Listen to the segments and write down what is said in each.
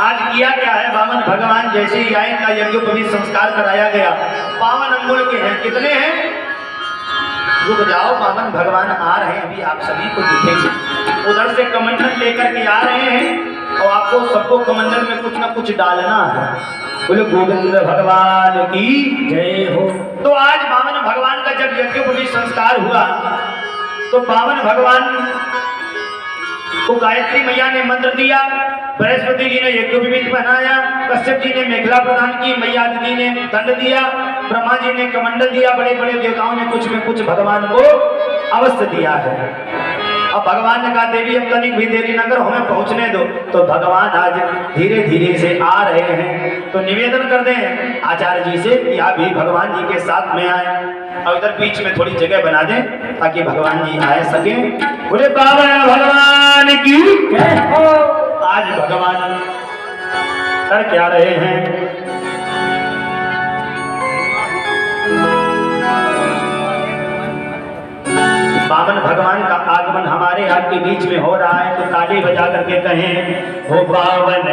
आज किया क्या है, वामन भगवान जैसे ही आए का यज्ञोपवीत संस्कार कराया गया। पावन अंगुल के हैं, कितने हैं? रुक जाओ, वामन भगवान आ रहे हैं, अभी आप सभी को दिखेंगे। उधर से कमंडल लेकर के आ रहे हैं और आपको सबको कमंडल में कुछ ना कुछ डालना है। बोले गोविंद भगवान की जय हो। तो आज वामन भगवान का जब यज्ञोपवीत संस्कार हुआ तो वामन भगवान को गायत्री मैया ने मंत्र दिया, बृहस्पति जी ने यज्ञोपवीत पहनाया, कश्यप जी ने मेखला प्रदान की, मैया आदिति ने दंड दिया, ब्रह्मा जी ने कमंडल दिया, बड़े बड़े देवताओं ने कुछ में कुछ भगवान को अवश्य दिया है। अब भगवान ने कहा देवी अब तनिक भी देरी न करो, हमें पहुंचने दो। तो भगवान आज धीरे धीरे से आ रहे हैं। तो निवेदन कर दें आचार्य जी से कि आप भी भगवान जी के साथ में आए और इधर बीच में थोड़ी जगह बना दें ताकि भगवान जी आ सके। बोले बाबा भगवान की जय हो। आज भगवान कर क्या रहे हैं? वामन भगवान का आगमन हमारे आपके बीच में हो रहा है, तो ताली बजा करके कहें हो वामन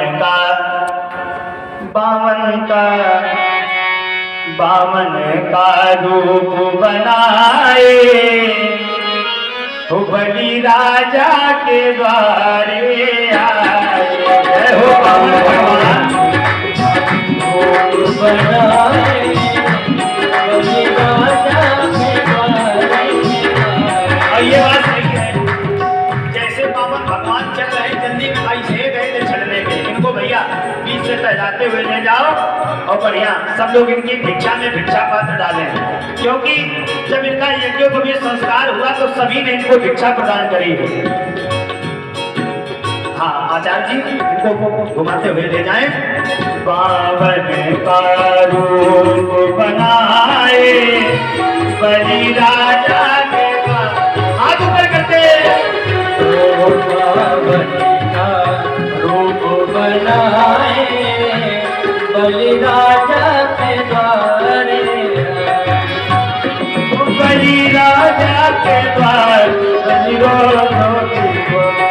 का रूप बनाए, हो बलि राजा के द्वारे आए। हो वामन भगवान रूप बनाए, बलि राजा के द्वारे। ये बात सही है, जैसे वामन भगवान चल रहे जल्दी में भाई से गए थे चलने के, इनको भैया बीच से टहलाते हुए ले जाओ और बढ़िया सब लोग इनकी भिक्षा में भिक्षा पात्र डालें, क्योंकि जब इनका यज्ञोपवीत संस्कार हुआ तो सभी ने इनको भिक्षा प्रदान करी है। हाँ आचार्य जी इनको घुमाते हुए ले जाएं। पावन का रूप बनाए, बलि राजा के हाथ ऊपर करते, पावन का रूप बनाए, बलि राजा के द्वारे, बलि राजा के द्वार, बलि राजा के द्वार,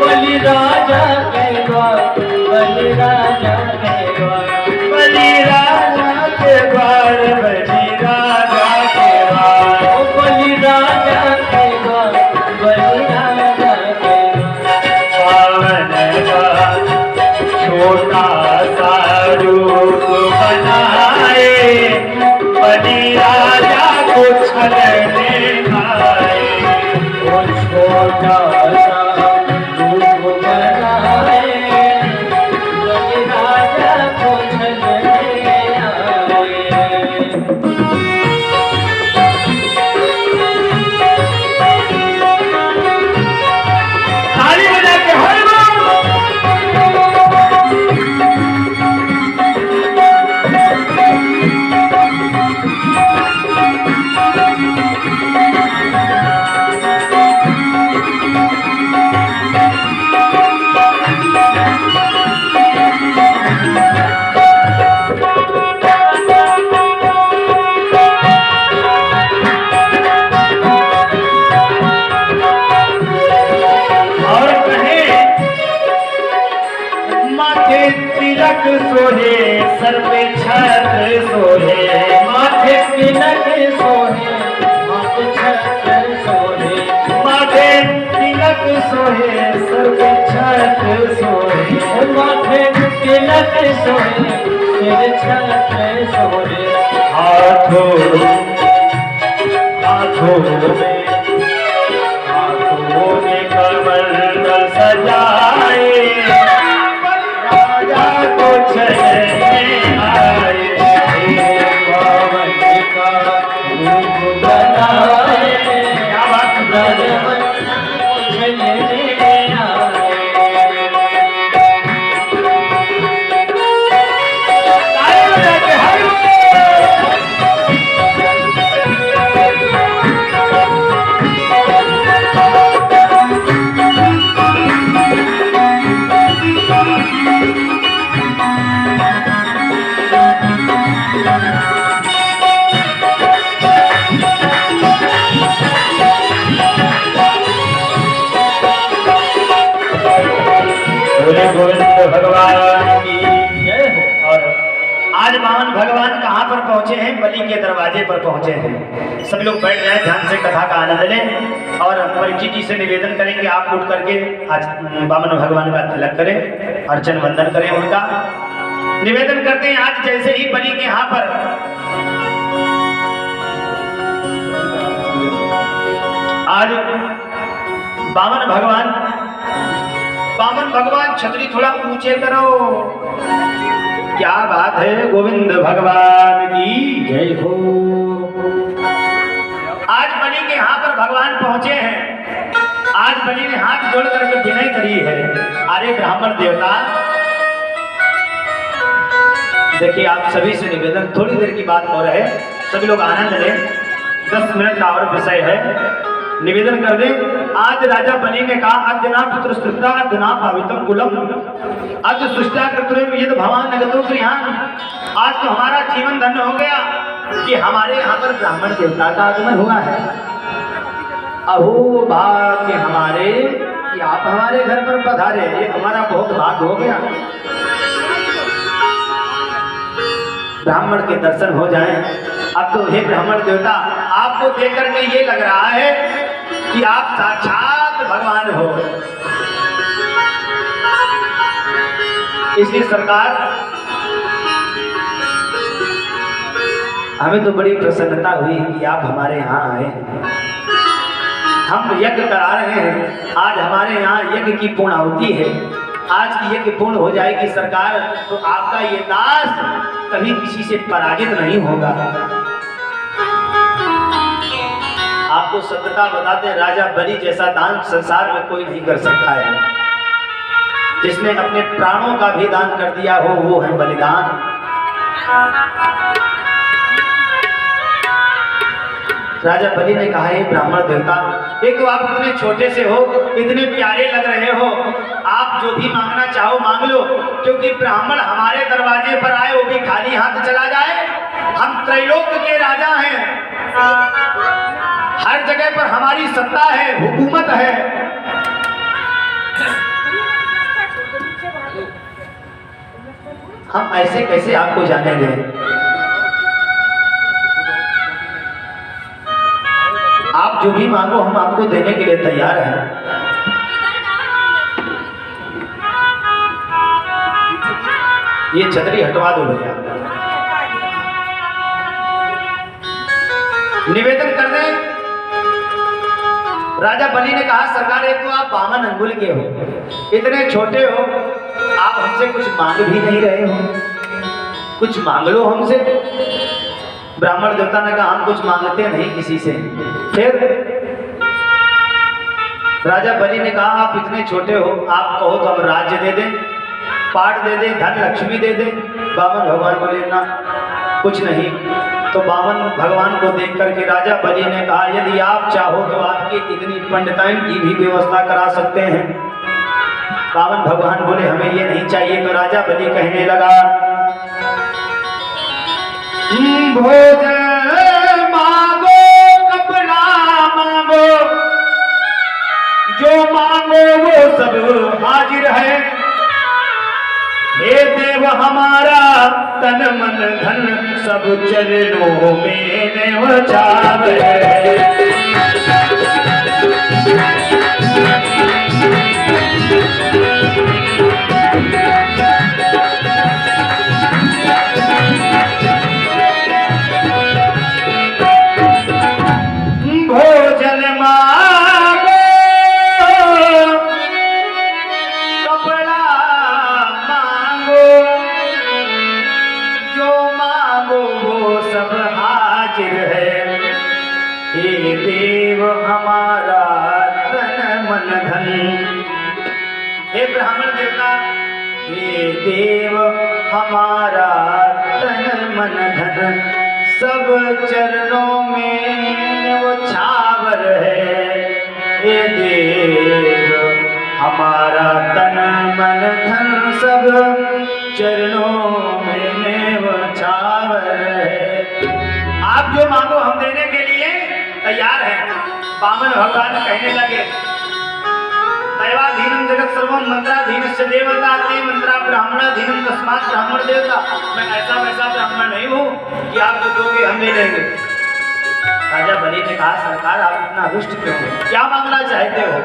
बलि राजा के द्वार, बलि राजा के द्वार, बलि राजा के द्वार, बलि राजा के द्वार, बलि राजा के द्वार, बलि राजा के द्वार। पावन का छोटा सा रूप बनाए, बलि राजा को छलने आए। वो छोटा सा रूप बनाए, बलि राजा को छलने आए। ताली बजा के हर तिलक सोहे, सर पे छत्र सोहे, माथे तिलक सोहे, माथे छत्र सोहे, माथे तिलक सोहे, सर पे छत्र सोहे, माथे तिलक सोहे, सिर छत्र सोहे। हाथों में कमंडल सजाए, चलने आए। पावन का रूप बनाए, चलने आए। गोविंद भगवान और आज बामन भगवान कहाँ पर पहुंचे हैं? बलि के दरवाजे पर पहुंचे हैं। सब लोग बैठ जाए, ध्यान से कथा का आनंद लें। और परीक्षित जी से निवेदन करेंगे आप उठ करके आज बामन भगवान का तिलक करें, अर्चन वंदन करें। उनका निवेदन करते हैं आज जैसे ही बलि के यहाँ पर आज बामन भगवान छतरी थोड़ा ऊंचे करो। क्या बात है, गोविंद भगवान की जय हो। आज बलि के यहाँ पर भगवान पहुंचे हैं। आज बलि ने हाथ जोड़ करके विनय करी है, अरे ब्राह्मण देवता, देखिए आप सभी से निवेदन, थोड़ी देर की बात हो रही है, सभी लोग आनंद लें। 10 मिनट का और विषय है, निवेदन कर दे। आज राजा बलि ने कहा अद्यना पुत्र स्तुता अद्यना पावितम कुलम अद्य सृष्टा कर्तुरे यद भवान नगतो गृहान। आज तो हमारा जीवन धन्य हो गया कि हमारे यहाँ पर ब्राह्मण देवता का आगमन हुआ है। अहो भाग्य हमारे कि आप हमारे घर पर पधारे, ये हमारा बहुत भाग्य हो गया। ब्राह्मण के दर्शन हो जाएं। अब तो हे ब्राह्मण देवता, आपको देख करके ये लग रहा है कि आप साक्षात भगवान हो। इसलिए सरकार, हमें तो बड़ी प्रसन्नता हुई कि आप हमारे यहाँ आए। हम यज्ञ करा रहे हैं, आज हमारे यहाँ यज्ञ की पूर्णाहुति है। आज की यज्ञ पूर्ण हो जाएगी सरकार, तो आपका ये दास कभी किसी से पराजित नहीं होगा। आपको सत्यता बताते, राजा बलि जैसा दान संसार में कोई नहीं कर सकता है। जिसने अपने प्राणों का भी दान कर दिया हो, वो है बलिदान। राजा बलि ने कहा, हे ब्राह्मण देवता, एक तो आप इतने छोटे से हो, इतने प्यारे लग रहे हो, आप जो भी मांगना चाहो मांग लो, क्योंकि ब्राह्मण हमारे दरवाजे पर आए वो भी खाली हाथ चला जाए। हम त्रैलोक के राजा हैं, हर जगह पर हमारी सत्ता है, हुकूमत है। हम ऐसे कैसे आपको जाने दें? आप जो भी मांगो हम आपको देने के लिए तैयार हैं। ये छतरी हटवा दो भैया। निवेदन कर दें। राजा बलि ने कहा, सरकार एक तो आप 52 अंगुल के हो, इतने छोटे हो, आप हमसे कुछ मांग भी नहीं रहे हो, कुछ मांग लो हमसे। ब्राह्मण देवता ने कहा, हम कुछ मांगते नहीं किसी से। फिर राजा बलि ने कहा, आप इतने छोटे हो, आप कहो तो हम राज्य दे दें, पाठ दे दें, धन लक्ष्मी दे दें। बामन भगवान बोले ना, कुछ नहीं। तो बामन भगवान को देख करके राजा बलि ने कहा, यदि आप चाहो तो आपकी इतनी पंडिताइन की भी व्यवस्था करा सकते हैं। बामन भगवान बोले, हमें ये नहीं चाहिए। तो राजा बलि कहने लगा, भोजन मांगो, कपड़ा मांगो, जो मांगो वो सब हाजिर है। हे देव हमारा तन मन धन सब चरणों में न्योछावर है। भोजन मांगो, कपड़ा मांगो, जो मांगो वो सब हाजिर है। हे देव हमारा तन मन धन। हे ब्राह्मण देवता, हे देव हमारा तन मन धन सब चरणों में न्योछावर है। हे देव हमारा तन मन धन सब चरणों में न्योछावर है। आप जो मांगो हम देने के लिए तैयार हैं। बामन भगवान कहने लगे, दैवाधीनम जगत सर्वम मंत्राधीनस्य देवता ते मंत्रा ब्राह्मणाधीनम तस्मात् धर्मात्मा ब्राह्मण देवता, मैं ऐसा वैसा ब्राह्मण नहीं हूँ कि आप जो दोगे हम ले लेंगे। राजा बलि ने कहा सरकार आप इतना रुष्ट क्यों हो, क्या मांगना चाहते हो?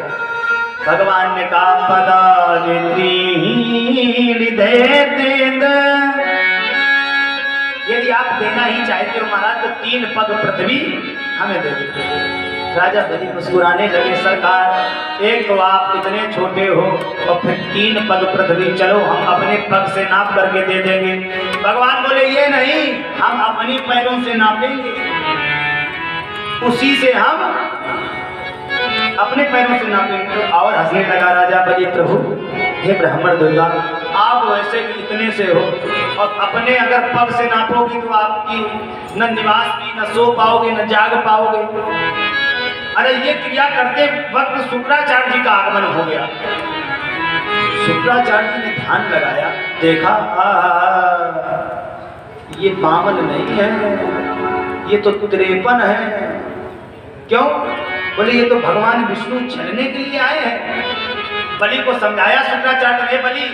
भगवान ने कहा पदानित्री यदि आप देना ही चाहते हो महाराज तो 3 पग पृथ्वी हमें दे दो। राजा बलि मुस्कुराने लगे सरकार एक तो आप इतने छोटे हो और फिर 3 पग पृथ्वी, चलो हम अपने पग से नाप करके दे देंगे। भगवान बोले ये नहीं, हम अपनी पैरों से नापेंगे, उसी से हम अपने पैरों से नापेंगे। तो और हंसने लगा राजा बलि, प्रभु हे ब्राह्मण दुर्गा आप वैसे भी इतने से हो और अपने अगर पग से नापोगी तो आपकी न निवास की न सो पाओगे न जाग पाओगे। अरे ये क्रिया करते वक्त शुक्राचार्य जी का आगमन हो गया। शुक्राचार्य जी ने ध्यान लगाया, देखा ये 52 नहीं है, ये तो 53 है। क्यों? बोले ये तो भगवान विष्णु छलने के लिए आए हैं। बलि को समझाया शुक्राचार्य ने, बलि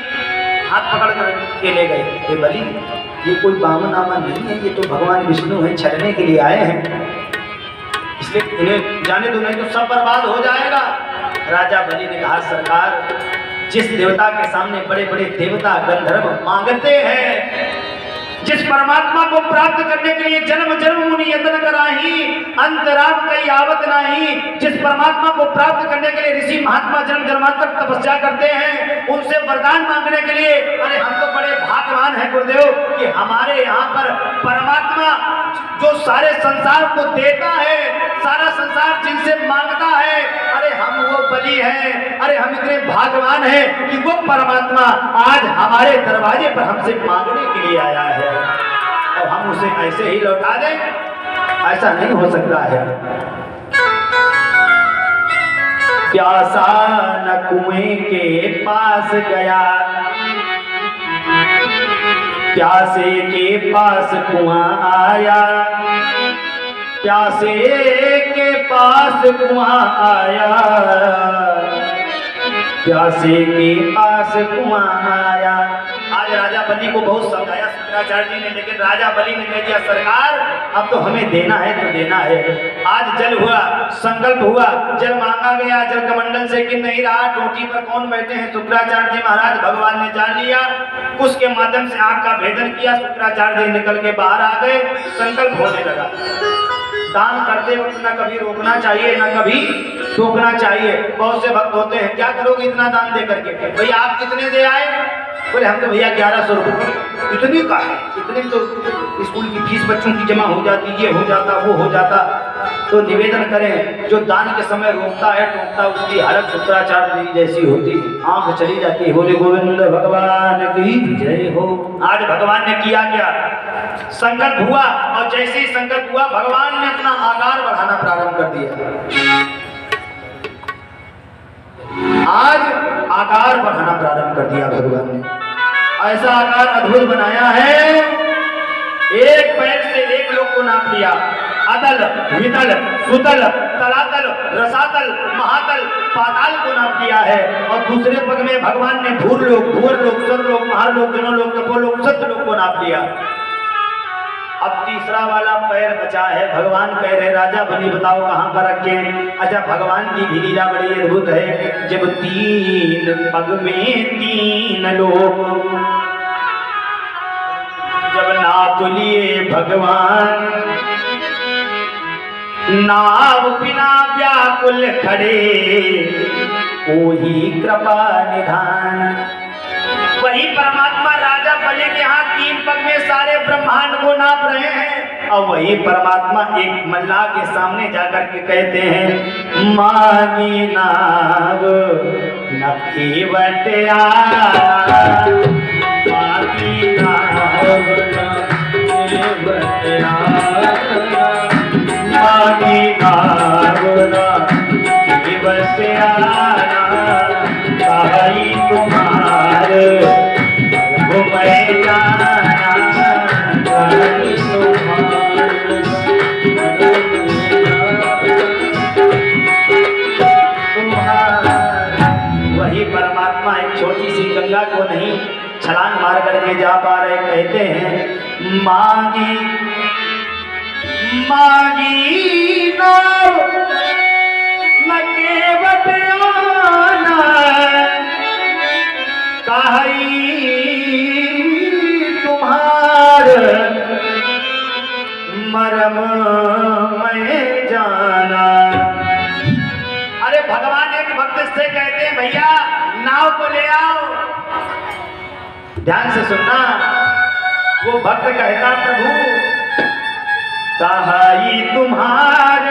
हाथ पकड़ कर के ले गए, हे बलि ये कोई 52 नहीं है, ये तो भगवान विष्णु है, छलने के लिए आए हैं, इसलिए इन्हें जाने दो नहीं तो सब बर्बाद हो जाएगा। राजा बलि ने कहा सरकार जिस देवता के सामने बड़े बड़े देवता गंधर्व मांगते हैं, जिस परमात्मा को प्राप्त करने के लिए जन्म जन्म मुनि यत्न कराही अंतराव कई आवत नाही, जिस परमात्मा को प्राप्त करने के लिए ऋषि महात्मा जन्म जन्मांतर तपस्या करते हैं, उनसे वरदान मांगने के लिए अरे हम तो बड़े भाग्यवान हैं गुरुदेव कि हमारे यहाँ पर परमात्मा जो सारे संसार को देता है, सारा संसार जिनसे मांगता है, अरे हम वो बलि हैं, अरे हम इतने भाग्यवान हैं कि वो परमात्मा आज हमारे दरवाजे पर हमसे मांगने के लिए आया है और हम उसे ऐसे ही लौटा दें, ऐसा नहीं हो सकता है। प्यासा न कुएं के पास गया, प्यासे के पास कुआं आया, प्यासे के पास कुआं आया, प्यासे के पास कुआं आया। आज राजा बलि को बहुत समझाया शुक्राचार्य जी ने, लेकिन राजा बलि ने कह दिया सरकार अब तो हमें देना है तो देना है। आज जल हुआ, संकल्प हुआ, जल मांगा गया, जल कमंडल से गिर नहीं रहा, टोटी पर कौन बैठे हैं शुक्राचार्य जी महाराज। भगवान ने जान लिया, उसके माध्यम से आंख का भेदन किया, शुक्राचार्य जी निकल के बाहर आ गए, संकल्प होने लगा। दान करते वक्त न कभी रोकना चाहिए न कभी टोकना चाहिए। बहुत से भक्त होते हैं क्या करोगे इतना दान दे करके, भैया आप कितने दे आए? बोले हम तो भैया 1100 रुपये। इतने का है, इतने तो स्कूल की फीस बच्चों की जमा हो जाती, ये हो जाता वो हो जाता। तो निवेदन करें जो दान के समय रोकता है टोकता उसकी हालत शुक्राचार्य जी जैसी होती है, आंख चली जाती है। बोले गोविंद भगवान की जय हो। आज भगवान ने किया क्या, संकल्प हुआ और जैसे ही संकल्प हुआ भगवान ने अपना आकार बढ़ाना प्रारंभ कर दिया। आज आकार बढ़ाना प्रारंभ कर दिया भगवान ने, ऐसा आकार अद्भुत बनाया है, एक पैर से एक लोग को नाप लिया, अतल वितल सुतल तलातल रसातल महातल पाताल को नाप लिया है और दूसरे पग में भगवान ने भूर लोग भूर लोग स्वर लोग महार लोग जनों लोग तपो लोग सत्य लोग को नाप लिया। अब तीसरा वाला पैर बचा है, भगवान कह रहे राजा बलि बताओ कहां पर रखें। अच्छा भगवान की भी लीला बड़ी अद्भुत है, जब 3 पग में 3 लोग जब नाप लिए भगवान, नाव बिना व्याकुल खड़े कोई कृपा निधान। वही परमात्मा राजा बलि के यहाँ 3 पग में सारे ब्रह्मांड को नाप रहे हैं और वही परमात्मा एक मल्लाह के सामने जाकर के कहते हैं मानी नाव नखी बटिया, मानी नाव नखी बटिया, मानी नाव नखी बटिया, भाई तुम्हारे वही परमात्मा एक छोटी सी गंगा को नहीं छलांग मार करके जा पा रहे। कहते हैं मांगी मांगी नाव न केवट आना, कही तुम्हार मरम मैं जाना। अरे भगवान एक भक्त से कहते हैं भैया नाव को ले आओ। ध्यान से सुनना, वो भक्त कहता प्रभु कहाई तुम्हार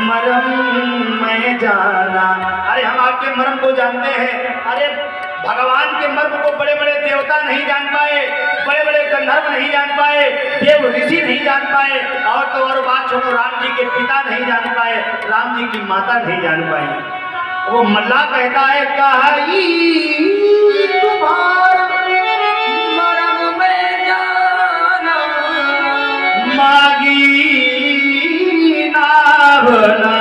मरम मैं जाना। अरे हम आपके मर्म को जानते हैं। अरे भगवान के मर्म को बड़े बड़े देवता नहीं जान पाए, बड़े बड़े गंधर्व नहीं जान पाए, देव ऋषि नहीं जान पाए, और तो और बात छोड़ो राम जी के पिता नहीं जान पाए, राम जी की माता नहीं जान पाई। वो मल्ला कहता है कहाई तुम्हार मरम मैं जाना, मागी नावना।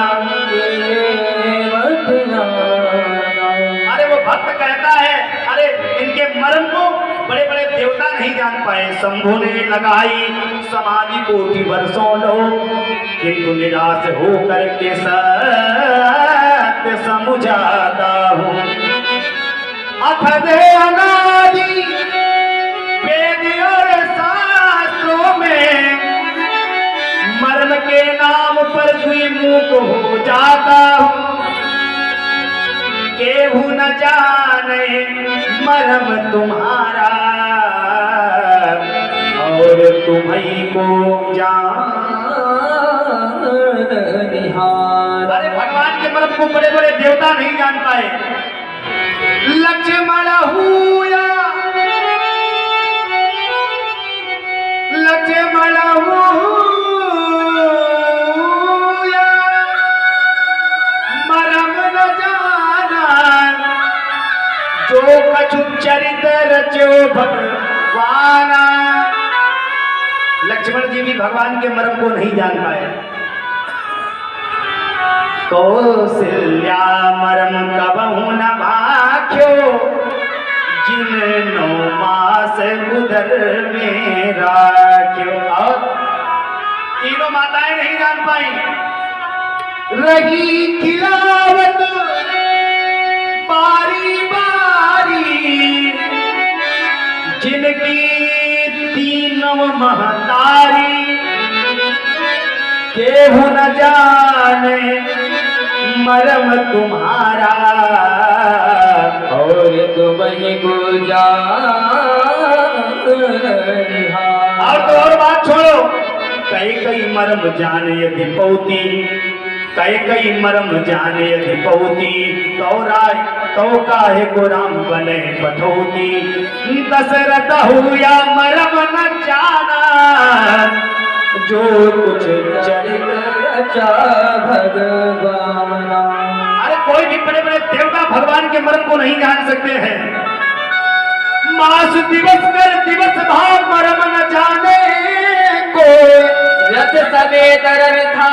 अरे वो भक्त कहता है अरे इनके मर्म को बड़े बड़े देवता नहीं जान पाए। शंभु ने लगाई समाधि कोटि वर्षों लो, किंतु निराश हो करके सत्य समुझाता हूँ। अथदे अनादि वेद और शास्त्रों में मर्म के नाम पर द्विमुख हो जाता हूँ। केहू न जाने मर्म तुम्हारा, और तुम्हीं को जान निहार। अरे भगवान के मर्म को बड़े बड़े देवता नहीं जान पाए। लक्ष्मण हुआ लक्ष्मण मरम न जाना, जो कछु चरित रचो भगवाना। लक्ष्मण जी भी भगवान के मर्म को नहीं जान पाए। कौशल्या मरम कबहू न भाख्यो, जिन 9 मास उदर में राख्यो। और तीनों माताएं नहीं जान पाई। रही खिलावत बारी बारी, जिनकी 3 महतारी, केहू न जाने मरम तुम्हारा, और तुम्हीं को जान निहार। और तो और बात छोड़ो, कई कई मरम जाने यदि पौती, कई कई मरम जाने यदि पौती, तो काहे को राम बने पठौती। दशरथ हुआ मरम न जाना, जो कुछ चरित रचा भगवाना। अरे कोई भी बड़े बड़े देवता भगवान के मर्म को नहीं जान सकते हैं। मास दिवस कर दिवस भाव मर्म न जाने को, रथ समेत रथा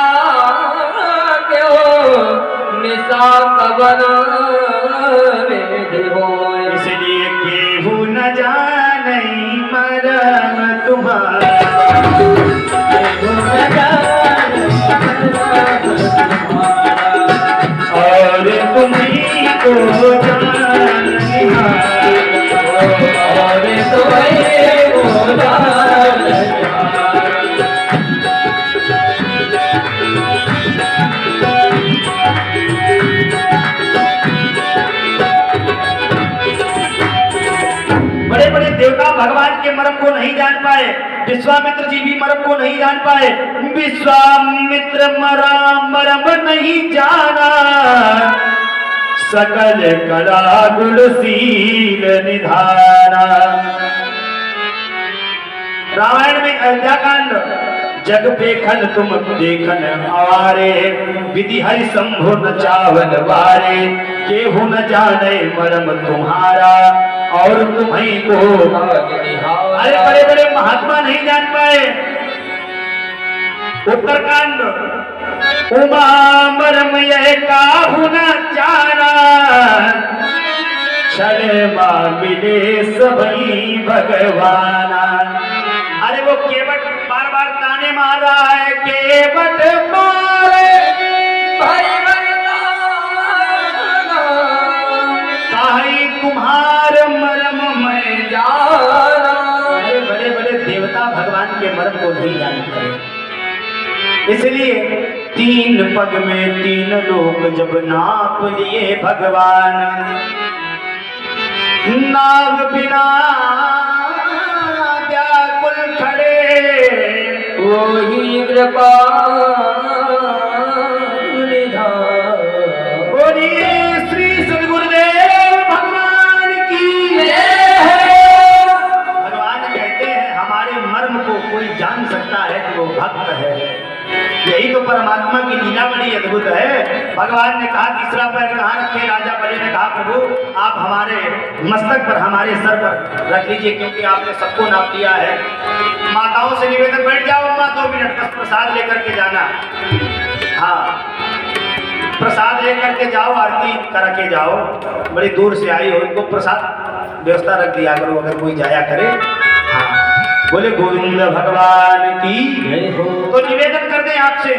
क्यों निशा कवन वेद हो। इसलिए केहू न जाने मर्म तुम्हारा, और तुम्हीं को जान निहार, और तुम्हीं को जान निहार। बड़े बड़े देवता भगवान के मर्म को नहीं जान पाए। विश्वामित्र जी भी मर्म को नहीं जान पाए। विश्वामित्र मर्म नहीं जाना, सकल कला गुणशील निधाना। रामायण में अयोध्याकांड, जग पेखन तुम देखन आवारे, विधि हरि शंभु न चावल वारे, केहू न जाने मर्म तुम्हारा, और तुम्हीं को। अरे बड़े बड़े महात्मा नहीं जान पाए। उत्तरकांड, उमा मर्म यह काहू न जाना, क्षणमा मिले सभी भगवाना। अरे वो केवट बार बार ताने मार रहा है, केवट मारे भाई बरदाना, काहे तुम्हार मर्म मैं जाना। अरे बड़े बड़े देवता भगवान के मर्म को नहीं जानते, इसलिए 3 पग में 3 लोग जब नाप लिए भगवान, नाग बिना व्याकुल खड़े वही कृपा निधान। बोलिए श्री सद्गुरुदेव भगवान की जय। भगवान कहते हैं हमारे मर्म को कोई जान सकता है कि वो भक्त है। यही तो परमात्मा की लीला बड़ी अद्भुत है। भगवान ने कहा तीसरा पैर कहाँ रखे, राजा बलि ने कहा प्रभु आप हमारे मस्तक पर, हमारे सर पर रख लीजिए, क्योंकि आपने सबको नाप लिया है। माताओं से निवेदन, बैठ जाओ अम्मा 2 मिनट, बस प्रसाद लेकर के जाना। हाँ, प्रसाद लेकर के जाओ, आरती करके जाओ, बड़ी दूर से आई हो, इनको प्रसाद व्यवस्था रख दिया करो अगर कोई जाया करे। हाँ, बोले गोविंद भगवान की जय हो। तो निवेदन कर दें आपसे,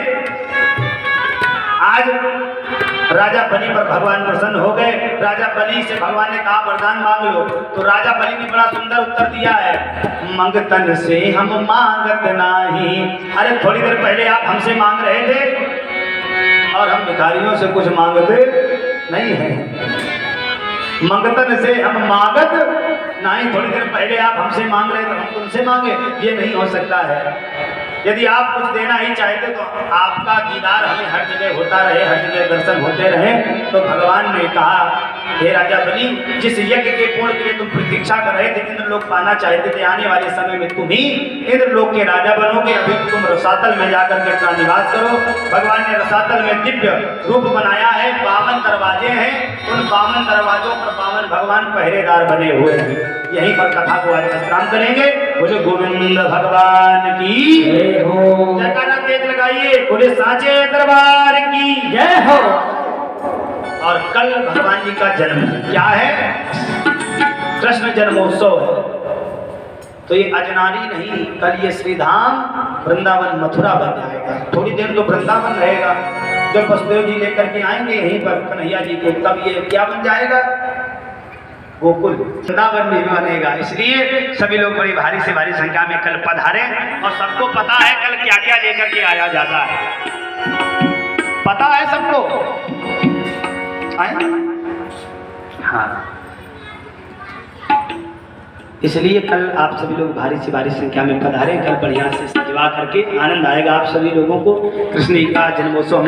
आज राजा बलि पर भगवान प्रसन्न हो गए। राजा बलि से भगवान ने कहा वरदान मांग लो, तो राजा बलि ने बड़ा सुंदर उत्तर दिया है, मंगतन से हम मांगत नाही। अरे थोड़ी देर पहले आप हमसे मांग रहे थे और हम भिखारियों से कुछ मांगते नहीं है। मंगतन से हम मांगत नहीं, थोड़ी देर पहले आप हमसे मांग रहे थे, हम तुमसे मांगे, ये नहीं हो सकता है। यदि आप कुछ देना ही चाहते तो आपका दीदार हमें हर जगह होता रहे, हर जगह दर्शन होते रहे। तो भगवान ने कहा हे राजा बलि, जिस यज्ञ के पूर्ण के लिए तुम प्रतीक्षा कर रहे थे, इंद्र लोक पाना चाहते थे, आने वाले समय में तुम ही इंद्र लोक के राजा बनोगे। अभी तुम रसातल में जाकर के अपना निवास करो। भगवान ने रसातल में दिव्य रूप बनाया है, 52 दरवाजे हैं, उन 52 दरवाजों पर 52 भगवान पहरेदार बने हुए हैं। यहीं पर कथा को आज विश्राम करेंगे। बोले गोविंद भगवान की जय हो। जयकारा तेज लगाइए, बोले साचे दरबार की जय हो। और कल भगवान जी का जन्म क्या है? कृष्ण जन्मोत्सव है। तो ये अजनानी नहीं, कल ये श्रीधाम वृंदावन मथुरा बन जाएगा। थोड़ी देर तो वृंदावन रहेगा, जब वसुदेव जी लेकर के आएंगे यहीं पर कन्हैया जी को, तब ये क्या बन जाएगा? गोकुल वृंदावन भी बनेगा। इसलिए सभी लोग बड़ी भारी से भारी संख्या में कल पधारे। और सबको पता है कल क्या क्या लेकर के आया जाता है, पता है सबको? हाँ, इसलिए कल आप सभी लोग भारी से भारी संख्या में पधारे। कल बढ़िया से सजवा करके आनंद आएगा आप सभी लोगों को। कृष्ण का जन्मोत्सव